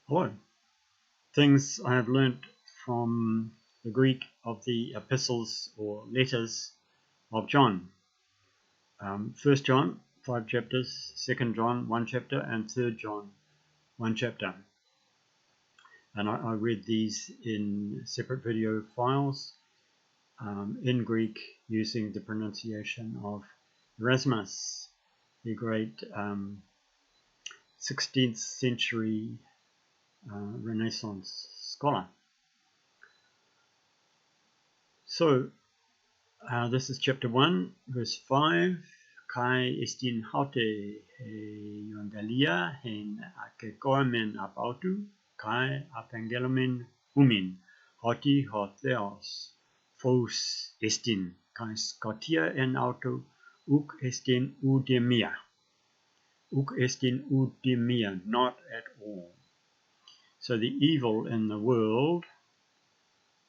Hello. Things I have learnt from the Greek of the epistles or letters of John. 1 John, 5 chapters, 2 John, 1 chapter, and 3 John, 1 chapter. And I read these in separate video files in Greek using the pronunciation of Erasmus, the great 16th century Renaissance scholar. So, this is chapter 1, verse 5. Kai estin haute evangelia hen akekomen apautu, kai apengelomen humin, hoti hotheos, phos estin, kai scotia en auto, uk estin udemia. Uk estin udemia, not at all. So the evil in the world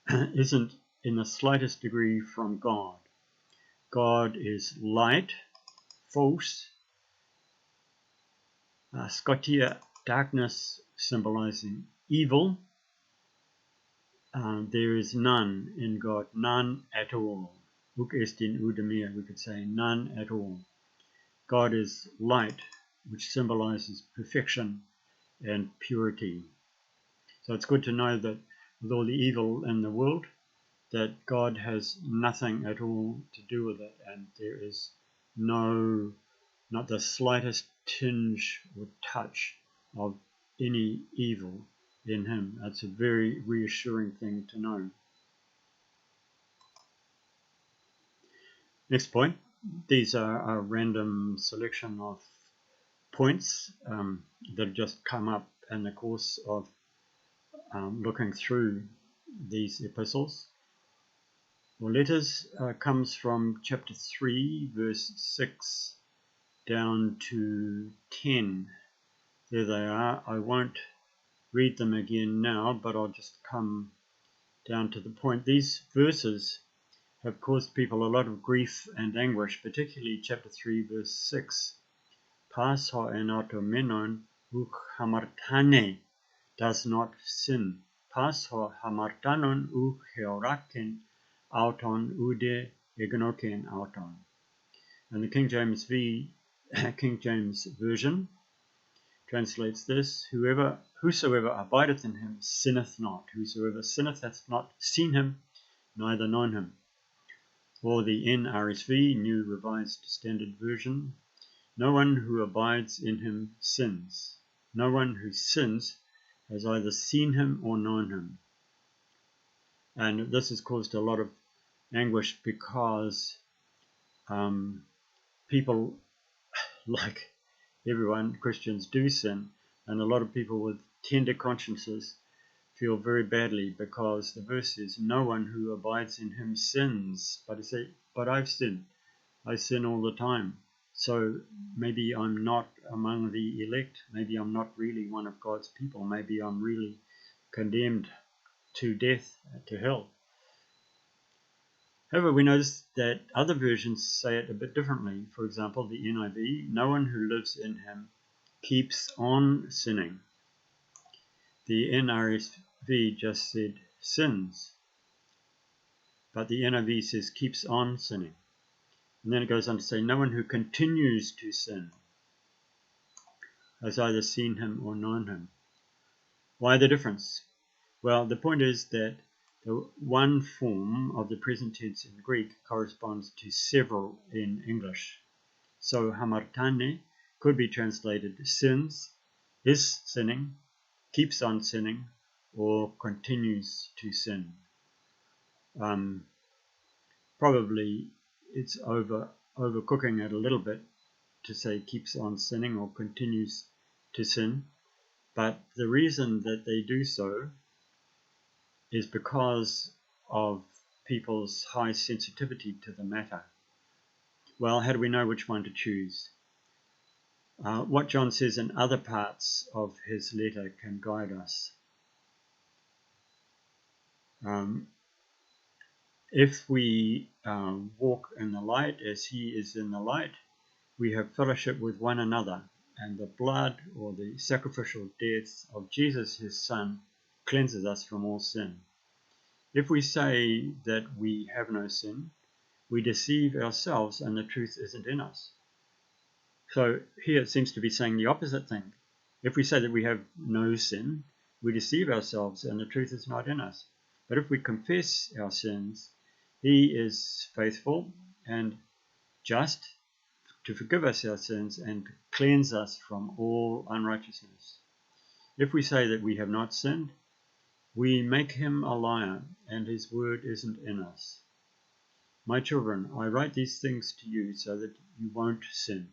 isn't in the slightest degree from God. God is light, phos, scotia, darkness, symbolizing evil. There is none in God, none at all. Uk est in udemia, we could say none at all. God is light, which symbolizes perfection and purity. So it's good to know that with all the evil in the world, that God has nothing at all to do with it, and there is not the slightest tinge or touch of any evil in him. That's a very reassuring thing to know. Next point. These are a random selection of points that have just come up in the course of looking through these epistles. Or letters comes from chapter 3, verse 6 down to 10. There they are. I won't read them again now, but I'll just come down to the point. These verses have caused people a lot of grief and anguish, particularly chapter 3, verse 6. Pas ho enatomenon uk hamartane, does not sin. Pas ho hamartanon uk heoraken auton ude egnoken auton. And the King James Version translates this: whosoever abideth in him sinneth not. Whosoever sinneth hath not seen him, neither known him. Or the NRSV, New Revised Standard Version: no one who abides in him sins. No one who sins has either seen him or known him. And this has caused a lot of anguish because people, like everyone, Christians do sin, and a lot of people with tender consciences feel very badly because the verse says, no one who abides in him sins. But they say, but I've sinned. I sin all the time. So maybe I'm not among the elect. Maybe I'm not really one of God's people. Maybe I'm really condemned to death, to hell. However, we notice that other versions say it a bit differently. For example, the NIV, no one who lives in him keeps on sinning. The NRSV just said sins, but the NIV says keeps on sinning. And then it goes on to say, no one who continues to sin has either seen him or known him. Why the difference? Well, the point is that the one form of the present tense in Greek corresponds to several in English. So hamartane could be translated sins, is sinning, keeps on sinning, or continues to sin. Probably it's overcooking it a little bit to say keeps on sinning or continues to sin. But the reason that they do so is because of people's high sensitivity to the matter. Well, how do we know which one to choose? What John says in other parts of his letter can guide us. If we walk in the light as he is in the light, we have fellowship with one another, and the blood or the sacrificial death of Jesus, his Son, cleanses us from all sin. If we say that we have no sin, we deceive ourselves and the truth isn't in us. So here it seems to be saying the opposite thing. If we say that we have no sin, we deceive ourselves and the truth is not in us. But if we confess our sins, he is faithful and just to forgive us our sins and to cleanse us from all unrighteousness. If we say that we have not sinned, we make him a liar and his word isn't in us. My children, I write these things to you so that you won't sin.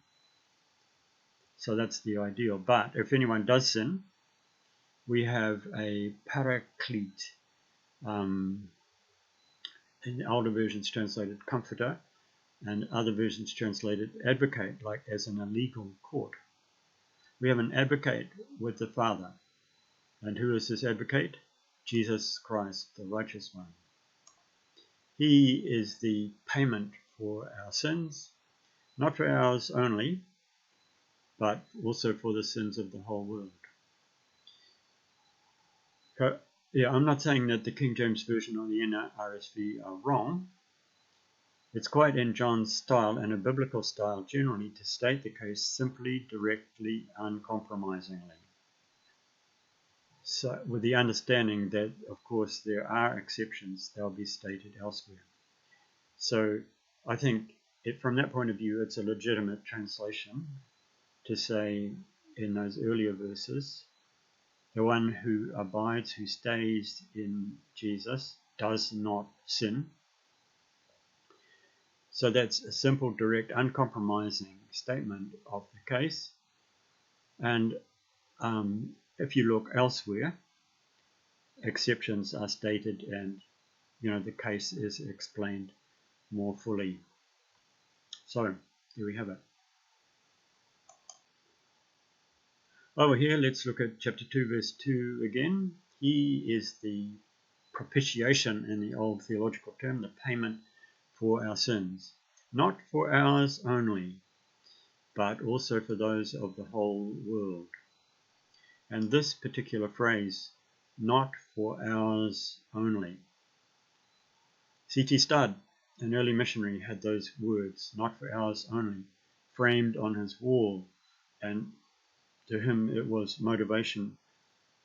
So that's the ideal. But if anyone does sin, we have a paraclete. In older versions translated comforter, and other versions translated advocate, like as in a legal court. We have an advocate with the Father. And who is this advocate? Jesus Christ, the righteous one. He is the payment for our sins, not for ours only, but also for the sins of the whole world. I'm not saying that the King James Version or the NRSV are wrong. It's quite in John's style and a biblical style generally to state the case simply, directly, uncompromisingly. So, with the understanding that, of course, there are exceptions, they'll be stated elsewhere. So, I think from that point of view, it's a legitimate translation to say in those earlier verses, the one who abides, who stays in Jesus, does not sin. So that's a simple, direct, uncompromising statement of the case. And if you look elsewhere, exceptions are stated and, the case is explained more fully. So, here we have it. Over here, let's look at chapter 2, verse 2 again. He is the propitiation in the old theological term, the payment for our sins. Not for ours only, but also for those of the whole world. And this particular phrase, not for ours only. C.T. Studd, an early missionary, had those words, not for ours only, framed on his wall, and to him it was motivation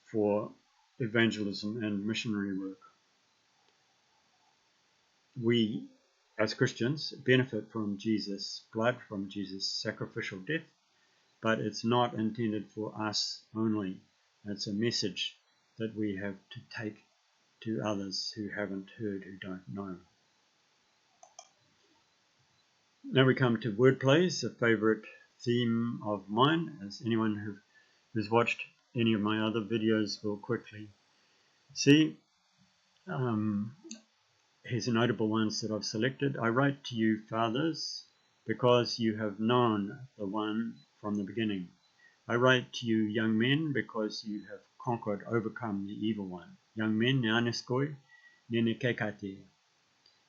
for evangelism and missionary work. We, as Christians, benefit from Jesus' blood, from Jesus' sacrificial death, but it's not intended for us only. It's a message that we have to take to others who haven't heard, who don't know. Now we come to word plays, a favourite theme of mine, as anyone who's watched any of my other videos will quickly see. Here's the notable ones that I've selected. I write to you, fathers, because you have known the one from the beginning. I write to you, young men, because you have conquered, overcome the evil one. Young men, neaneskoi, nenekekate.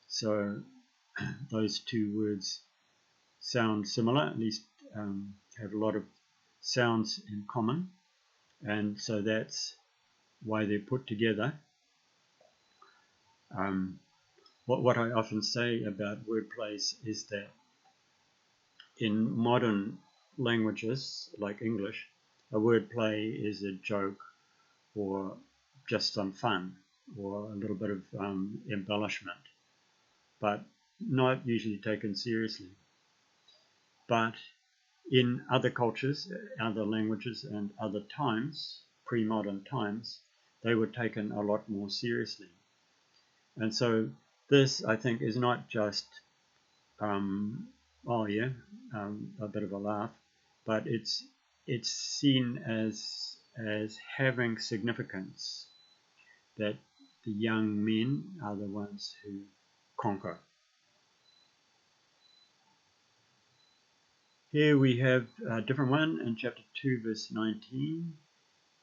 So those two words sound similar, at least have a lot of sounds in common, and so that's why they're put together. What I often say about word plays is that in modern languages like English, a word play is a joke or just some fun or a little bit of embellishment, but not usually taken seriously. But in other cultures, other languages, and other times, pre-modern times, they were taken a lot more seriously. And so this, I think, is not just, a bit of a laugh, but it's seen as having significance, that the young men are the ones who conquer. Here we have a different one in chapter 2, verse 19.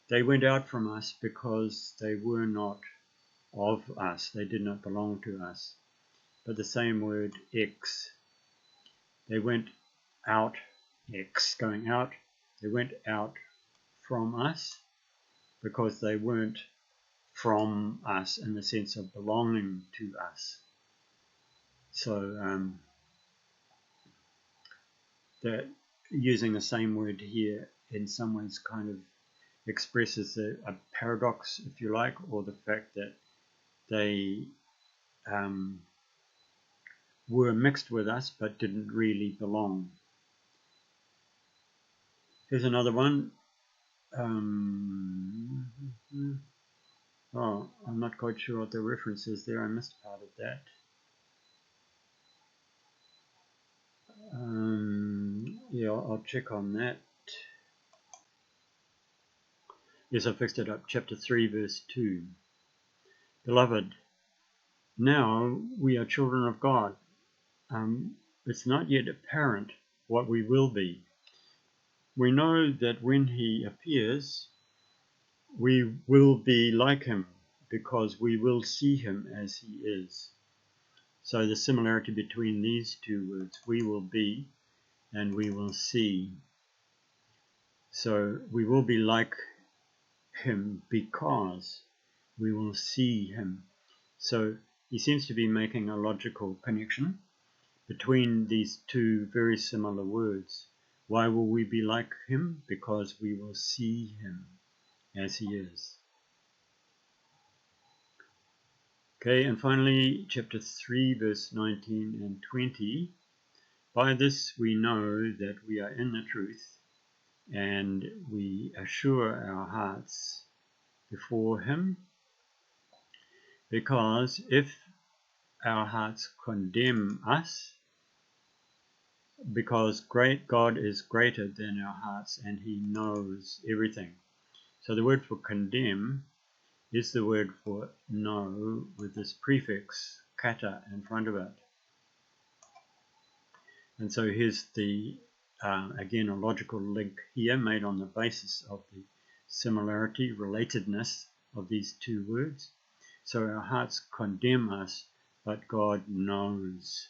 They went out from us because they were not of us. They did not belong to us. But the same word, ex. They went out, ex, going out, They went out from us because they weren't from us in the sense of belonging to us. So that using the same word here in some ways kind of expresses a paradox, if you like, or the fact that they were mixed with us but didn't really belong. Here's another one. I'm not quite sure what the reference is there. I missed part of that. Yeah, I'll check on that. Yes, I fixed it up. Chapter 3, verse 2. Beloved, now we are children of God. It's not yet apparent what we will be. We know that when he appears, we will be like him, because we will see him as he is. So the similarity between these two words, we will be and we will see. So we will be like him because we will see him. So he seems to be making a logical connection between these two very similar words. Why will we be like him? Because we will see him as he is. Okay, and finally, chapter 3, verse 19 and 20. By this we know that we are in the truth, and we assure our hearts before him, because if our hearts condemn us, because God is greater than our hearts and he knows everything. So the word for condemn is the word for know with this prefix kata in front of it. And so here's the again a logical link here made on the basis of the similarity, relatedness of these two words. So our hearts condemn us, but God knows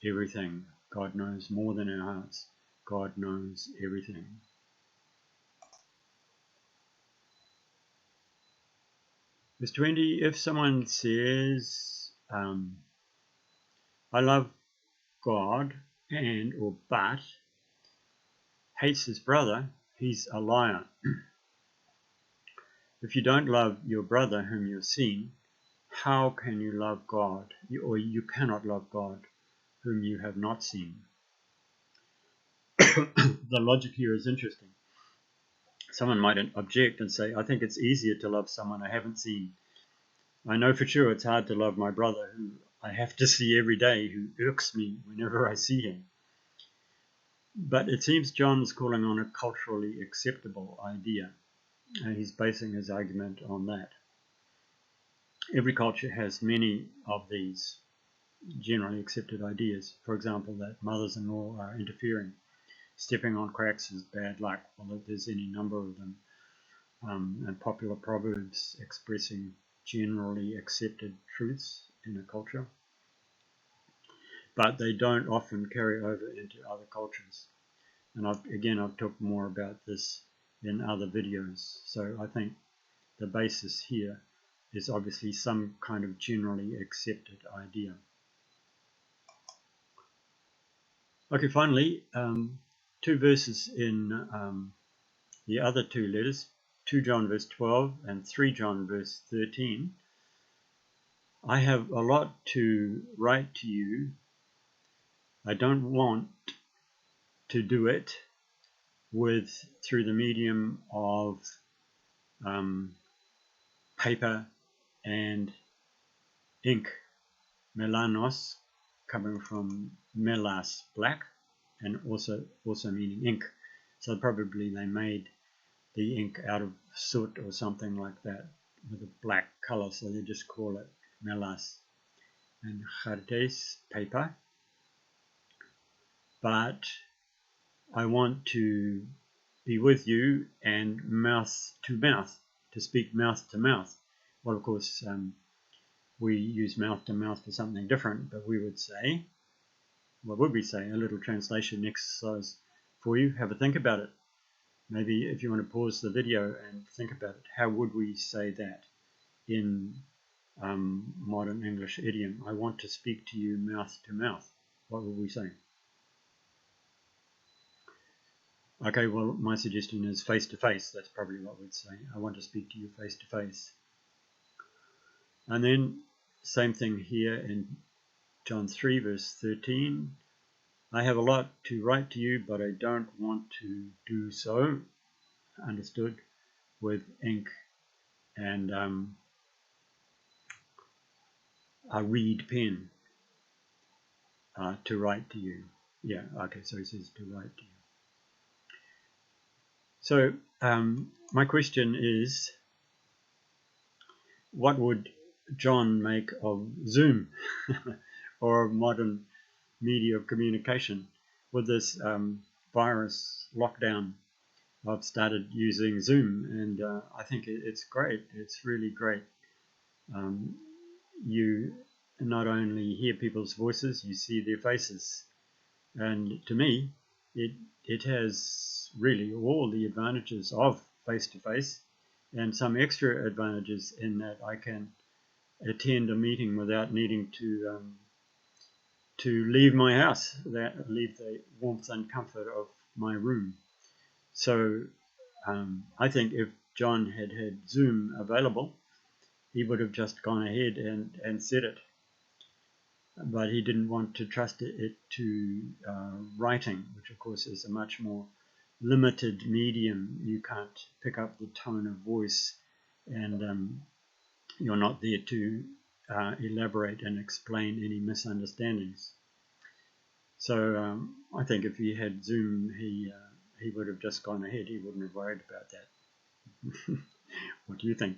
everything. God knows more than our hearts. God knows everything. Verse 20, if someone says, I love God and or but hates his brother, he's a liar. If you don't love your brother whom you've seen, how can you love God? Or you cannot love God whom you have not seen. The logic here is interesting. Someone might object and say, I think it's easier to love someone I haven't seen. I know for sure it's hard to love my brother who I have to see every day, who irks me whenever I see him. But it seems John is calling on a culturally acceptable idea. He's basing his argument on that. Every culture has many of these generally accepted ideas. For example, that mothers-in-law are interfering. Stepping on cracks is bad luck. Well, there's any number of them. And popular proverbs expressing generally accepted truths in a culture. But they don't often carry over into other cultures. And I've talked more about this in other videos. So I think the basis here is obviously some kind of generally accepted idea. Okay, finally, two verses in the other two letters, 2 John verse 12 and 3 John verse 13. I have a lot to write to you. I don't want to do it through the medium of paper and ink. Melanos coming from melas, black, and also meaning ink. So probably they made the ink out of soot or something like that with a black color, so they just call it melas. And chartes, paper. But I want to be with you and mouth to mouth, to speak mouth to mouth. Well, of course, we use mouth to mouth for something different, but we would say, what would we say? A little translation exercise for you. Have a think about it. maybe if you want to pause the video and think about it, how would we say that in modern English idiom? I want to speak to you mouth to mouth. What would we say? Okay, well, my suggestion is face to face. That's probably what we'd say. I want to speak to you face to face. And then same thing here in John 3 verse 13. I have a lot to write to you, but I don't want to do so, understood, with ink and a reed pen to write to you. Yeah, okay, so he says to write to you. So my question is, what would John make of Zoom or modern media of communication? With this virus lockdown, I've started using Zoom, and I think it's great. It's really great. You not only hear people's voices, you see their faces. And to me, it has really all the advantages of face-to-face and some extra advantages in that I can attend a meeting without needing to leave my house, leave the warmth and comfort of my room. So I think if John had had Zoom available, he would have just gone ahead and said it. But he didn't want to trust it to writing, which of course is a much more limited medium. You can't pick up the tone of voice, and you're not there to elaborate and explain any misunderstandings. So I think if he had Zoom, he would have just gone ahead. He wouldn't have worried about that. What do you think?